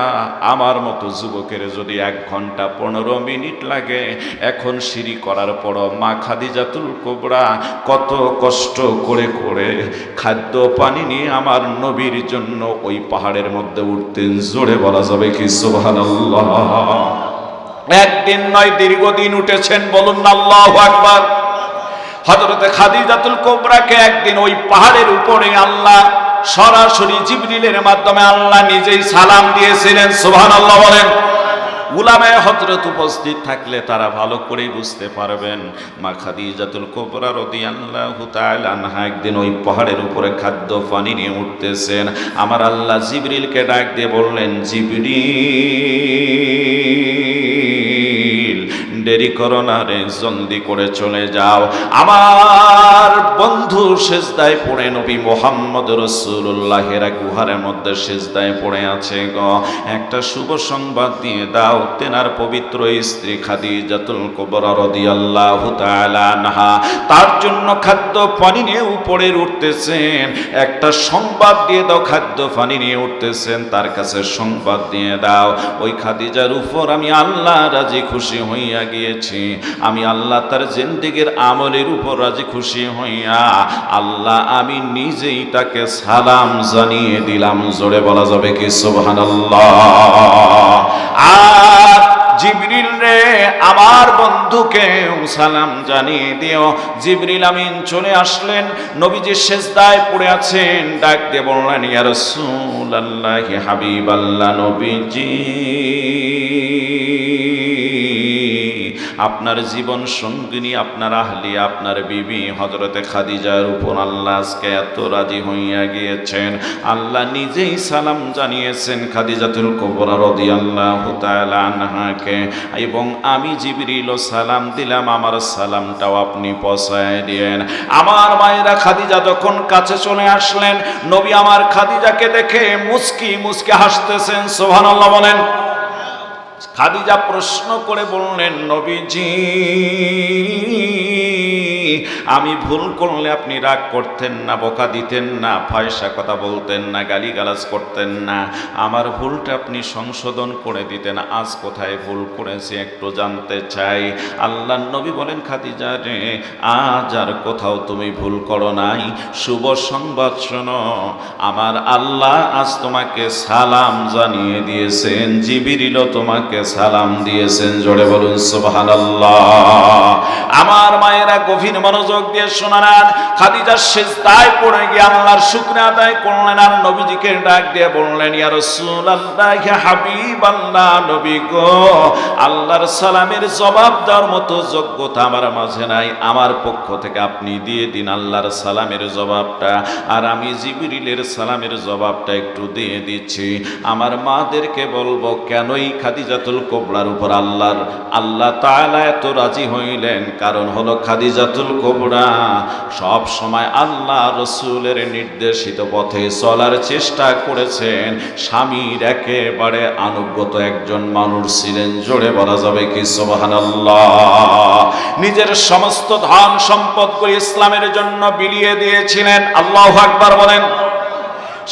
আমার মতো যুবকের যদি 1 ঘন্টা 15 মিনিট লাগে, এখন সিঁড়ি করার পর মা খাদিজাতুল কুবরা কত কষ্ট করে করে খাদ্য পানি নিয়ে আমার নবীর জন্য ওই পাহাড়ের মধ্যে উঠতেন। জোরে বলা যাবে কি সুবহানাল্লাহ? একদিন নয়, দীর্ঘদিন উঠেছেন। বলুন না আল্লাহু আকবার। হযরতে খাদিজাতুল কুবরাকে একদিন ওই পাহাড়ের উপরে আল্লাহ সরাসরি জিবরিলের মাধ্যমে আল্লাহ নিজেই সালাম দিয়েছিলেন। সুবহানাল্লাহ বলেন। উলামায়ে হযরত উপস্থিত থাকলে তারা ভালো করেই বুঝতে পারবেন। মা খাদিজাতুল কুবরা রাদিয়াল্লাহু তাআলা আনহা একদিন ওই পাহাড়ের উপরে খাদ্য পানি নিয়ে উঠতেছেন। আমার আল্লাহ জিবরিলকে ডাক দিয়ে বললেন, জিবরিল, দেরি করো না রে, জলদি করে চলে যাও। আমার বন্ধু সিজদায় পড়ে, নবী মুহাম্মদ রাসূলুল্লাহ হেরা গুহার মধ্যে সিজদায় পড়ে আছে গো। একটা শুভ সংবাদ দিয়ে দাও। তেনার পবিত্র স্ত্রী খাদিজাতুল কুবরা রাদিয়াল্লাহু তাআলা আনহা তার জন্য খাদ্য পানি নিয়ে উপরে উঠতেছেন। একটা সংবাদ দিয়ে দাও। খাদ্য পানি নিয়ে উঠতেছেন, তার কাছে সংবাদ দিয়ে দাও, ওই খাদিজার উপর আমি আল্লাহ রাজি খুশি হইয়া গিয়েছি। আমি আল্লাহ তার জিন্দেগীর আমলের উপর রাজি খুশি হইয়া আল্লাহ আমি নিজেই তাকে সালাম জানিয়ে দিলাম। জোরে বলা যাবে কি সুবহানাল্লাহ? আর জিবরিল রে আমার বন্ধুকে সালাম জানিয়ে দিও। জিবরিল আমিন চলে আসলেন, নবীজি সেজদায় পড়ে আছেন, ডাক দিয়ে বললেন, ইয়া রাসূলুল্লাহ, হাবিবাল্লাহ নবীজি, আপনার জীবন সঙ্গিনী, আপনার আহলি, আপনার বিবি হযরতে খাদিজার উপর আল্লাহ আজকে এত রাজি হইয়া গিয়েছেন। আল্লাহ নিজেই সালাম জানিয়েছেন খাদিজাতুল কুবরা রাদিয়াল্লাহু তাআলা আনহাকে, এবং আমি জিবরিলও সালাম দিলাম, আমার সালামটাও আপনি পৌঁছায় দিয়েন। আমার মায়েরা খাদিজা যখন কাছে চলে আসলেন, নবী আমার খাদিজাকে দেখে মুস্কি মুস্কি হাসতেছেন, সুবহানাল্লাহ বলেন। খাদিজা প্রশ্ন করে বললেন, নবীজি, আমি ভুল করলে আপনি রাগ করতেন না, বকা দিতেন না, পয়সা কথা বলতেন না, গালিগালাজ করতেন না, আমার ভুলটা আপনি সংশোধন করে দিতেন। আজ কোথায় ভুল করেছি একটু জানতে চাই। আল্লাহর নবী বলেন, খাদিজা রে, আজ আর কোথাও তুমি ভুল করো নাই। শুভ সংবাদ শোনো, আমার আল্লাহ আজ তোমাকে সালাম জানিয়ে দিয়েছেন, জিবরিলও তোমাকে সালাম দিয়েছেন। জোরে বলুন সুবহানাল্লাহ। আমার মায়েরা গভীর মনোযোগ দিয়ে শোনান। খাদিজা সিজদায় পড়ে গিয়ে আল্লাহর শুকরিয়া আদায় করলেন, আর নবীজিকে ডাক দিয়ে বললেন, ইয়া রাসূলুল্লাহ, ইয়া হাবিবাল্লাহ, নবী গো, আল্লাহর সালামের জবাব দেওয়ার মতো যোগ্যতা আমার মাঝে নাই, আমার পক্ষ থেকে আপনি দিয়ে দিন আল্লাহর সালামের জবাবটা, আর আমি জিবরিলের সালামের জবাবটা একটু দিয়ে দিচ্ছি। আমার মাদেরকে বলবো, কেনই খাদিজাতুল কুবরার উপর আল্লাহ তাআলা এত রাজি হইলেন? কারণ হলো খাদিজাতুল কুবরা সব সময় আল্লাহ রাসূলের নির্দেশিত পথে চলার চেষ্টা করেছেন, স্বামীর একেবারে আনুগত একজন মানুষ ছিলেন। জোরে বলা যাবে কি সুবহানাল্লাহ। নিজের সমস্ত ধন সম্পদ করে ইসলামের জন্য বিলিয়ে দিয়েছিলেন। আল্লাহু আকবার বলেন।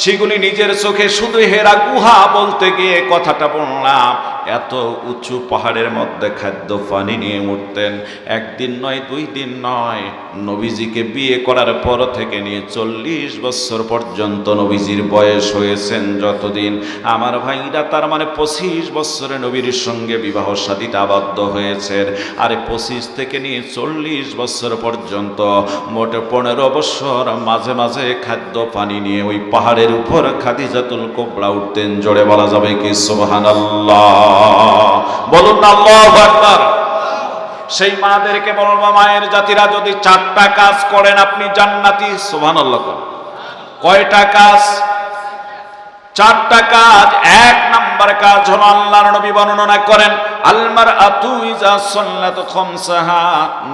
সেগুলি নিজের চোখে শুধু হেরা গুহা বলতে গিয়ে কথাটা বললাম, এত উঁচু পাহাড়ের মধ্যে খাদ্য পানি নিয়ে উঠতেন। একদিন নয়, 2 দিন নয়, নবীজিকে বিয়ে করার পর থেকে নিয়ে 40 বছর পর্যন্ত নবীজির বয়স হয়েছেন যতদিন, আমার ভাইরা, তার মানে 25 বছরে নবীর সঙ্গে বিবাহ শাদীতে আবদ্ধ হয়েছেন। আর 25 থেকে নিয়ে 40 বছর পর্যন্ত মোট 15 বছর মাঝে মাঝে খাদ্য পানি নিয়ে ওই পাহাড়ের উপর খাদিজাতুল কুবরা উঠতেন। জোরে বলা যাবে কি সুবহানাল্লাহ। বলুন না আল্লাহু আকবার। সেই মাদেরকে বলবো, মায়ের জাতিরা, যদি 4টা কাজ করেন আপনি জান্নাতি। সুবহানাল্লাহ। কয়টা কাজ? 4টা কাজ। 1 নাম্বার কাজ হলো আল্লাহর নবী বর্ণনা করেন, আলমারআতু ইজা সাল্লাত খামসাহা,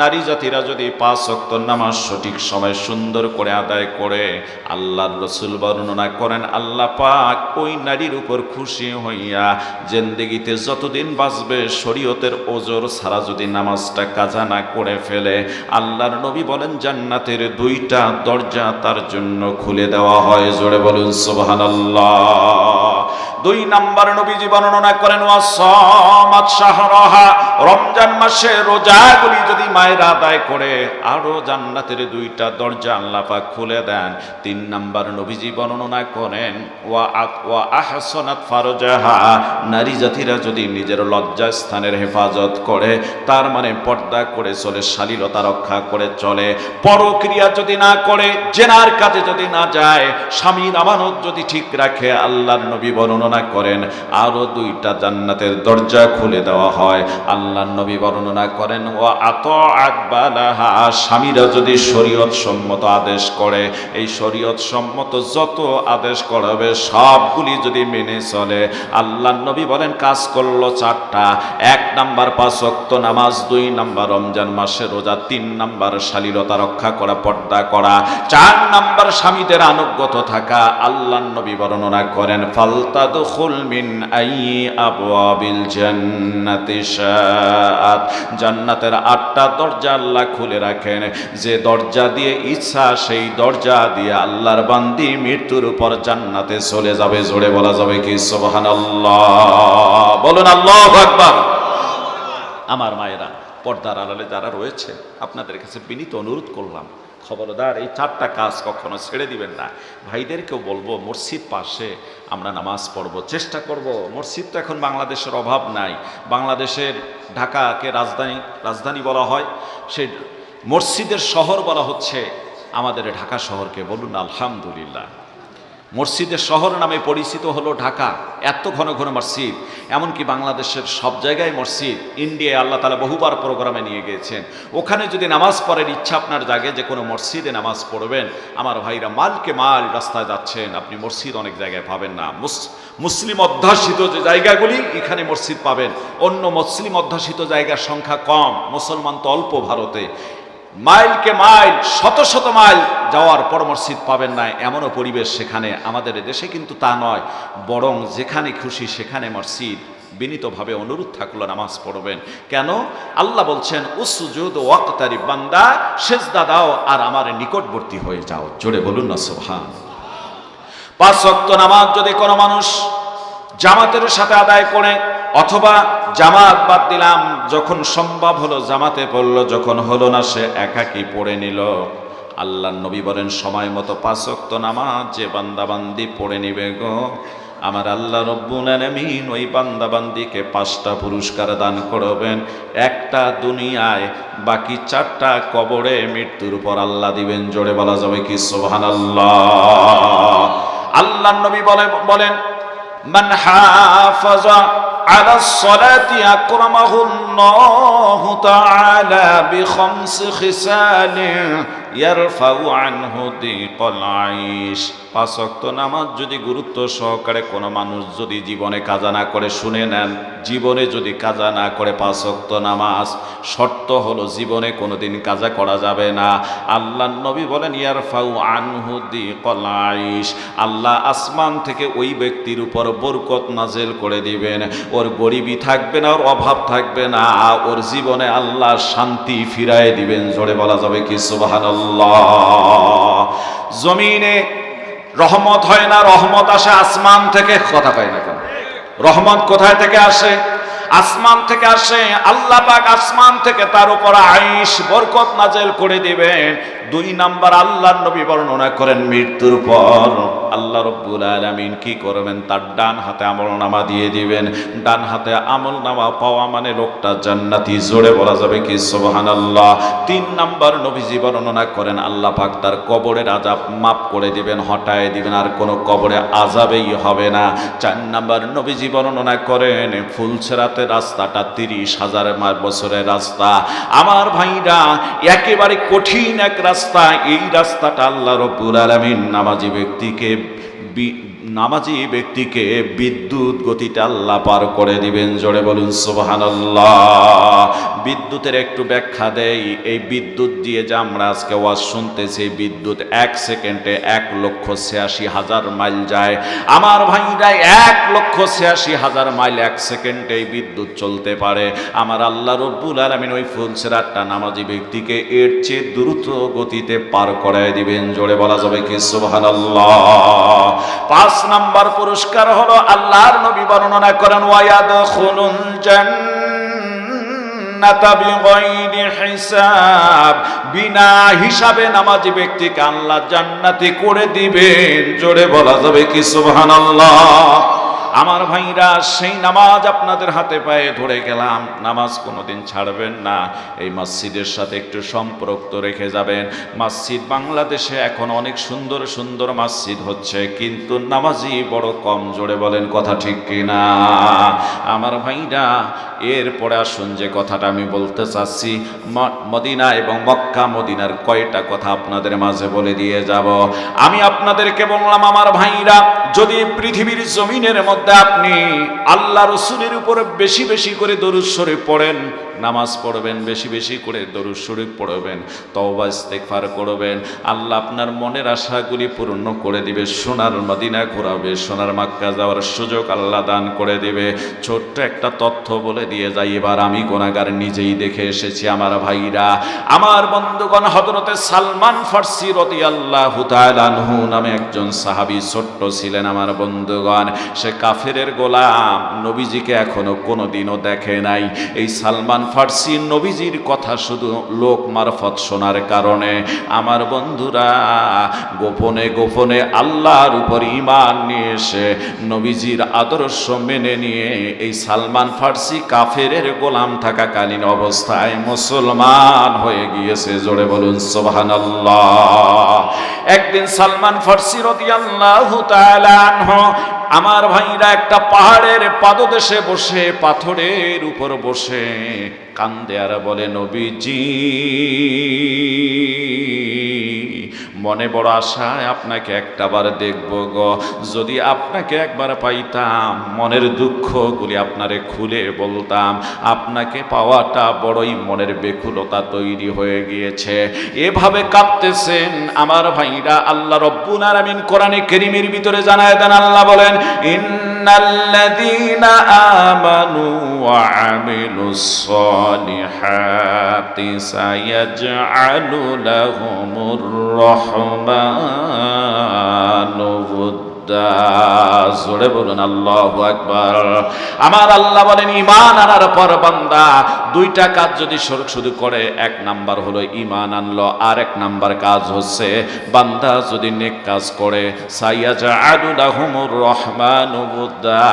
নারী জাতিরা যদি 5 ওয়াক্ত নামাজ সঠিক সময় সুন্দর করে আদায় করে, আল্লাহর রাসূল বর্ণনা করেন, আল্লাহ পাক ওই নারীর উপর খুশি হইয়া জিন্দেগিতে যতদিন বাঁচবে শরীয়তের ওজর ছাড়া যদি নামাজটা কাজা না করে ফেলে, আল্লাহর নবী বলেন জান্নাতের 2টা দরজা তার জন্য খুলে দেওয়া হয়। জোরে বলুন সুবহানাল্লাহ। 2 নাম্বার নবীজি বর্ণনা করেন, ওয়াসামাত শাহরাহা, রমজান মাসে রোজাগুলি যদি মায়ের আদায় করে, আরো জান্নাতের 2টা দরজা আল্লাহ পাক খুলে দেন। 3 নাম্বার নবীজি বর্ণনা করেন, ওয়া আহসানাত ফারজাহা, নারী জাতিরা যদি নিজের লজ্জা স্থানের হেফাজত করে, তার মানে পর্দা করে চলে, শালীনতা রক্ষা করে চলে, পরক্রিয়া যদি না করে, জেনার কাজে যদি না যায়, স্বামীর আমানত যদি ঠিক রাখে, আল্লাহর নবী বর্ণনা করেন আরো 2টা জান্নাতের দরজা খুলে দেওয়া হয়। আল্লাহর নবী বর্ণনা করেন, ওয়া আতাআত বালাহা, স্বামীরা যদি শরীয়ত সম্মত আদেশ করে, এই শরীয়ত সম্মত যত আদেশ করাবে সবগুলি যদি মেনে চলে, আল্লাহর নবী বলেন কাজ করলো 4টা। 1 নাম্বার 5 ওয়াক্ত নামাজ, 2 নাম্বার রমজান মাসে রোজা, 3 নাম্বার শালীনতা রক্ষা করা, পর্দা করা, 4 নাম্বার স্বামীদের আনুগত থাকা। আল্লাহর নবী বর্ণনা করেন, ফালতাদখুল মিন আইয়ি আবওয়াবিল জান্নাতি শাআত, জান্নাতের 8টা দরজা আল্লাহ খুলে রাখেন, যে দরজা দিয়ে ইচ্ছা সেই দরজা দিয়ে আল্লাহর বান্দি মৃত্যুর উপর জান্নাতে চলে যাবে। জোরে বলা যাবে কি সুবহানাল্লাহ। বলুন আল্লাহু আকবার। আমার মায়েরা, পর্দার আড়ালে যারা রয়েছে, আপনাদের কাছে বিনীত অনুরোধ করলাম, খবরদার এই 4টা কাজ কখনো ছেড়ে দিবেন না। ভাইদেরকেও বলবো মসজিদ পাশে আমরা নামাজ পড়ব, চেষ্টা করব। মসজিদ তো এখন বাংলাদেশের অভাব নাই। বাংলাদেশের ঢাকাকে রাজধানী বলা হয়, সেই মসজিদের শহর বলা হচ্ছে আমাদের ঢাকা শহরকে। বলুন আলহামদুলিল্লাহ। মসজিদের শহর নামে পরিচিত হলো ঢাকা, এত ঘন ঘন মসজিদ। এমনকি বাংলাদেশের সব জায়গায় মসজিদ। ইন্ডিয়ায় আল্লাহ তাআলা বহুবার প্রোগ্রামে নিয়ে গিয়েছেন। ওখানে যদি নামাজ পড়ার ইচ্ছা আপনার জাগে যে কোনো মসজিদে নামাজ পড়বেন, আমার ভাইরা মালকে মাল রাস্তায় যাচ্ছেন, আপনি মসজিদ অনেক জায়গায় পাবেন না। মুসলিম অধ্যুষিত যে জায়গাগুলি, এখানে মসজিদ পাবেন। অন্য মুসলিম অধ্যুষিত জায়গার সংখ্যা কম, মুসলমান তো অল্প ভারতে। মাইলকে মাইল, শত শত মাইল যাওয়ার পর মসজিদ পাবেন না, এমনও পরিবেশ সেখানে। আমাদের দেশে কিন্তু তা নয়, বরং যেখানে খুশি সেখানে মসজিদ। বিনীতভাবে অনুরোধ থাকলো নামাজ পড়বেন। কেন? আল্লাহ বলছেন উসজুদ ওয়াক্তারিব, বান্দা সেজদা দাও আর আমার নিকটবর্তী হয়ে যাও। জোরে বলুন না সুবহান। 5 ওয়াক্ত নামাজ যদি কোনো মানুষ জামাতের সাথে আদায় করে, অথবা জামাত বাদ দিলাম, যখন সম্ভব হলো জামাতে পড়লো, যখন হলো না সে একাকী পড়ে নিল, আল্লাহর নবী বলেন সময় মতো 5 ওয়াক্ত নামাজ যে বান্দাবান্দি পড়ে নিবে গো, আমার আল্লাহ রব্বুল আলামিন ওই বান্দাবান্দিকে 5টা পুরস্কার দান করবেন। একটা দুনিয়ায়, বাকি 4টা কবরে মৃত্যুর পর আল্লাহ দিবেন। জোরে বলা যাবে কি সুবহানাল্লাহ। আল্লাহর নবী বলেন মান হাফাজা আলা সলাতি আকরামাহুল্লাহু তাআলা বিখামসি খিসালিন ইয়ারফাউ আনহু দিকাল আইশ। 5 ওয়াক্ত নামাজ যদি গুরুত্ব সহকারে কোনো মানুষ যদি জীবনে কাজা না করে, শুনে নেন, জীবনে যদি কাজা না করে 5 ওয়াক্ত নামাজ, শর্ত হলো জীবনে কোনোদিন কাজা করা যাবে না। আল্লাহর নবী বলেন ইয়ারফাউ আনহু দিকাল আইশ, আল্লাহ আসমান থেকে ওই ব্যক্তির উপর বরকত নাজেল করে দিবেন। ওর গরিবী থাকবে না, ওর অভাব থাকবে না, ওর জীবনে আল্লাহ শান্তি ফিরায় দিবেন। জোরে বলা যাবে কি সুবহানাল্লাহ। জমিনে রহমত হয় না, রহমত আসে আসমান থেকে। কথা কয় না কেন? রহমত কোথায় থেকে আসে? আসমান থেকে আসে। আল্লাহ পাক আসমান থেকে তার উপর আইশ, বরকত নাজেল করে দিবেন। 2 নাম্বার আল্লাহর নবী বর্ণনা করেন মৃত্যুর পর আল্লাহ রব্বুল আলামিন কি করবেন? তার ডান হাতে আমলনামা দিয়ে দিবেন। ডান হাতে আমলনামা পাওয়া মানে লোকটা জান্নাতি। জোরে বলা যাবে কি সুবহানাল্লাহ। 3 নাম্বার নবীজি বর্ণনা করেন আল্লাহ পাক তার কবরের আযাব মাফ করে দিবেন, হটায় দিবেন, আর কোনো কবরে আযাবই হবে না। 4 নাম্বার নবীজি বর্ণনা করেন ফুলসেরাতের রাস্তাটা 30,000 বছরের রাস্তা। আমার ভাইরা, একেবারে কঠিন এক রাস্তা। এই রাস্তাটা আল্লাহ রব্বুল আলামিন নামাজি ব্যক্তিকে বিদ্যুৎ গতিতে আল্লাহ পার করে দিবেন। জোরে বলুন সুবহানাল্লাহ। বিদ্যুতের একটু ব্যাখ্যা দেই। এই বিদ্যুৎ দিয়ে যে আমরা আজকে ওয়াজ শুনতেছি, বিদ্যুৎ 1 সেকেন্ডে 1,86,000 মাইল যায়। আমার ভাইরা, 1,86,000 মাইল 1 সেকেন্ডে এই বিদ্যুৎ চলতে পারে। আমার আল্লাহ রব্বুল আলামিন ওই ফুলসেরাতটা নামাজি ব্যক্তিকে এর চেয়ে দ্রুত গতিতে পার করায় দিবেন। জোরে বলা যাবে কি সুবহানাল্লাহ। 5 নাম্বার পুরস্কার হলো আল্লাহর নবী বর্ণনা করেন ওয়ায়াদখুলুল জান্নাতা বিগাইরি হিসাব, বিনা হিসাবে নামাজি ব্যক্তিকে আল্লাহ জান্নাতি করে দিবেন। জোরে বলা যাবে কি সুবহানাল্লাহ। আমার ভাইরা, সেই নামাজ আপনাদের হাতে পায়ে ধরে গেলাম। নামাজ কোনোদিন ছাড়বেন না। এই মসজিদের সাথে একটু সম্পর্ক রেখে যাবেন। মসজিদ বাংলাদেশে এখন অনেক সুন্দর সুন্দর মসজিদ হচ্ছে, কিন্তু নামাজি বড় কম। জোরে বলেন কথা ঠিক কিনা? আমার ভাইরা, এরপরে আসুন যে কথাটা আমি বলতে চাচ্ছি, মদিনা এবং মক্কা মদিনার কয়টা কথা আপনাদের মাঝে বলে দিয়ে যাব। আমি আপনাদেরকে বললাম আমার ভাইরা, যদি পৃথিবীর জমিনের মধ্যে আপনি আল্লাহ রসুলের উপরে বেশি বেশি করে দরুদ শরীফ পড়েন, নামাজ পড়বেন, বেশি বেশি করে দরুদ শরীফ পড়বেন, তওবা ইস্তেগফার করবেন, আল্লাহ আপনার মনের আশাগুলি পূর্ণ করে দিবে। সোনার মদিনা ঘোরাবে, সোনার মক্কা যাওয়ার সুযোগ আল্লাহ দান করে দিবে। ছোট্ট একটা তথ্য বলে দিয়ে যাই, এবার আমি গুনাহগার নিজেই দেখে এসেছি। আমার ভাইরা, আমার বন্ধুগণ, হযরতে সালমান ফারসি রাদিয়াল্লাহু তাআলা আনহু নামে একজন সাহাবী ছোট্ট ছিলেন। আমার বন্ধুগণ, সে কাফেরের গোলাম গোলাম নবীজিকে এখনো কোনোদিনও দেখে নাই। এই সালমান ফার্সি নবীজির কথা শুধু লোক মারফত শোনার কারণে আমার বন্ধুরা গোপনে গোপনে আল্লাহর উপর ঈমান নিয়ে এসে নবীজির আদর্শ মেনে নিয়ে এই সালমান ফার্সি কাফেরের গোলাম থাকাকালীন অবস্থায় মুসলমান হয়ে গিয়েছে। জোরে বলুন সুবহানাল্লাহ। একদিন সালমান ফার্সি রাদিয়াল্লাহু তাআলা আনহু আমার ভাইরা একটা পাহাড়ের পাদদেশে বসে পাথরের উপর বসে কান্দে আর বলে, নবীজি মনে বড় আশায় আপনাকে একটাবার দেখব গো, যদি আপনাকে একবার পাইতাম মনের দুঃখগুলি আপনারে খুলে বলতাম। আপনাকে পাওয়াটা বড়ই মনের বেকুলতা তৈরি হয়ে গিয়েছে। এভাবে কাঁদতেছেন আমার ভাইরা। আল্লাহ রব্বুল আলামিন কোরআনে কারীমের ভিতরে জানায় দেন, আল্লাহ বলেন, ইন্নাল্লাযীনা আমানু ওয়া আমিলুস সালিহাতি সায়াজআলু লাহুমুর রহমানু উদ্দা। জোরে বলুন আল্লাহু আকবার। আমার আল্লাহ বলেন, ঈমান আনার পর বান্দা দুইটা কাজ যদি শুধু করে, এক নাম্বার হলো ঈমান আনলো, আর এক নাম্বার কাজ হচ্ছে বান্দা যদি নেক কাজ করে, সাইয়াজআলু লাহুমুর রহমানু উদ্দা,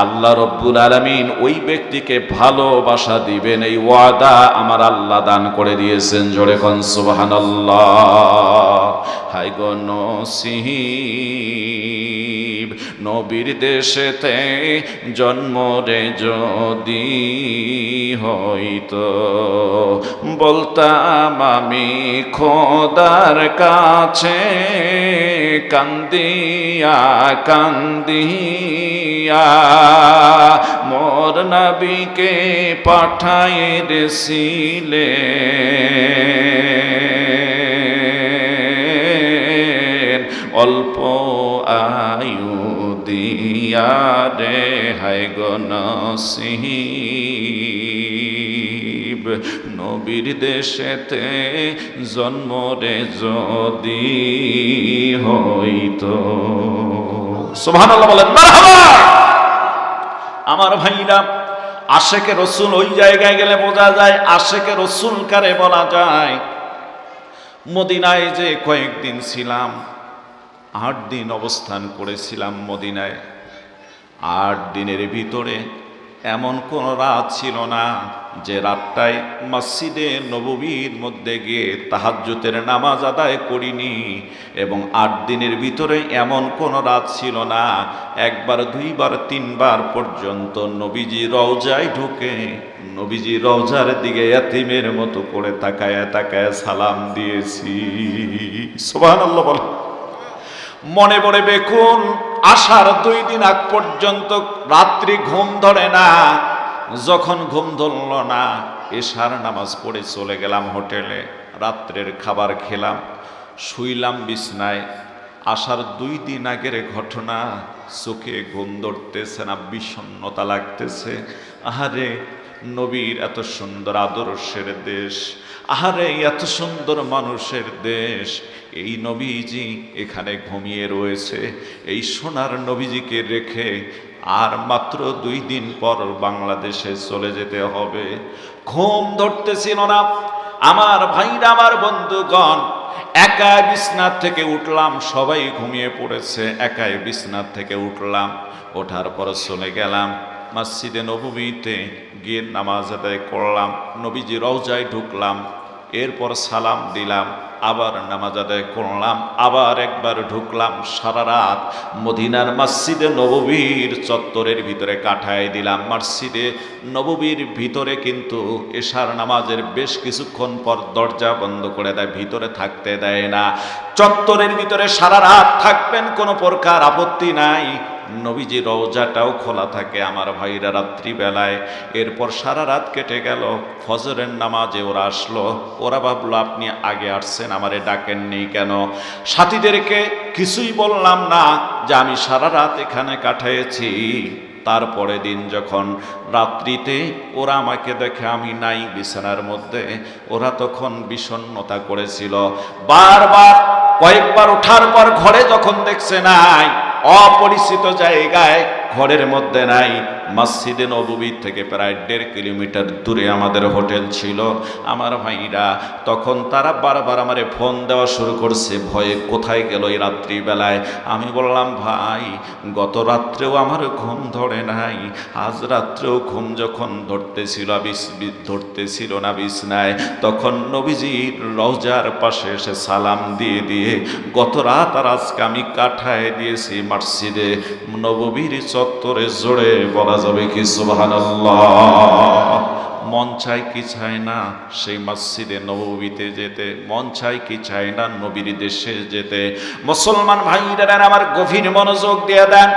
আল্লাহ রব্বুল আলামিন ওই ব্যক্তিকে ভালোবাসা দিবেন। এই ওয়াদা আমার আল্লাহ দান করে দিয়েছেন। জোরে কোন সুবহানাল্লাহ। হাই গো নসিব নবীর দেশেতে জন্ম রে যদি হইতো, বলতাম আমি খোদার কাছে কান্দিয়া কান্দিয়া মোর নবীকে পাঠায় রেছিলে অল্প আয়ু দিয়া রে। হায় গো নসিব নবীর দেশেতে জন্ম রে যদি হইতো। সুবহানাল্লাহ বলেন, মারহাবা। আমার ভাইরা, আশেকে রসুল ওই জায়গায় গেলে বোঝা যায় আশেকে রসুল কারে বলা যায়। মদিনায় যে কয়েকদিন ছিলাম, 8 দিন অবস্থান করেছিলাম মদিনায়। 8 দিনের ভিতরে এমন কোন রাত ছিল না যে রাতটায় মসজিদে নববীর মধ্যে গিয়ে তাহাজ্জুদের নামাজ আদায় করিনি। এবং 8 দিনের ভিতরে এমন কোন রাত ছিল না একবার, 2 বার, 3 বার পর্যন্ত নবীজি রওজায় ঢুকে নবীজি রওজার দিকে এতিমের মতো করে তাকায় তাকায় সালাম দিয়েছি। সুবহানাল্লাহ বলে। মনে পড়ে বেকুল, আসার 2 দিন আগ পর্যন্ত রাত্রি ঘুম ধরে না। যখন ঘুম ধরল না, এশার নামাজ পড়ে চলে গেলাম হোটেলে, রাত্রের খাবার খেলাম, শুইলাম বিছনায়। আসার 2 দিন আগের ঘটনা, চোখে ঘুম ধরতেছে না, বিষণ্ণতা লাগতেছে। আহারে নবীর এত সুন্দর আদর্শের দেশ, আহারে এত সুন্দর মানুষের দেশ, এই নবীজি এখানে ঘুমিয়ে রয়েছে। এই সোনার নবীজিকে রেখে আর মাত্র 2 দিন পর বাংলাদেশে চলে যেতে হবে। ঘুম ধরতেছিল না আমার ভাইরা, আমার বন্ধুগণ। একা বিছনার থেকে উঠলাম, সবাই ঘুমিয়ে পড়েছে। একাই বিছনার থেকে উঠলাম, ওঠার পর চলে গেলাম মসজিদে নববীতে, গিয়ে নামাজ আদায় করলাম, নবীজি রওজায় ঢুকলাম, এরপর সালাম দিলাম, আবার নামাজ আদায় করলাম, আবার একবার ঢুকলাম। সারা রাত মদিনার মসজিদে নববীর চত্বরের ভিতরে কাটায় দিলাম। মসজিদে নববীর ভিতরে কিন্তু এশার নামাজের বেশ কিছুক্ষণ পর দরজা বন্ধ করে দেয়, ভিতরে থাকতে দেয় না। চত্বরের ভিতরে সারা রাত থাকবেন, কোনো প্রকার আপত্তি নাই। নবীজি রওজাটাও খোলা থাকে আমার ভাইরা রাত্রিবেলায়। এরপর সারা রাত কেটে গেল, ফজরের নামাজে ওরা আসলো। ওরা ভাবলো আপনি আগে আসছেন, আমারে ডাকেননি কেন? সাথীদেরকে কিছুই বললাম না যে আমি সারা রাত এখানে কাটিয়েছি। তারপরে দিন যখন রাত্রিতে ওরা আমাকে দেখে আমি নাই বিছানার মধ্যে, ওরা তখন বিষণ্ণতা করেছিল। বারবার কয়েকবার ওঠার পর ঘরে যখন দেখছে নাই, অপরিচিত জায়গায় ঘরের মধ্যে নাই। মসজিদে নববী থেকে প্রায় 1.5 কিলোমিটার দূরে আমাদের হোটেল ছিল। আমার ভাইরা তখন তারা বারবার আমারে ফোন দেওয়া শুরু করছে, ভয়ে কোথায় গেল এই রাত্রিবেলায়। আমি বললাম, ভাই গত রাত্রেও আমার ঘুম ধরে নাই, আজ রাত্রেও ঘুম যখন ধরতেছিল না বিছনায়, তখন নবীজির রওজার পাশে এসে সালাম দিয়ে দিয়ে গত রাত আর আজকে আমি কাটায় দিয়েছি মসজিদে নববীর চত্বরে। জোরে বলা যাবে কি সুবহানাল্লাহ? মন চায় কি চায় না সেই মসজিদে নববীতে যেতে? মন চায় কি চায় না নবীর দেশে যেতে? মুসলমান ভাইরা আমার গভীর মনোযোগ দিয়ে দেন।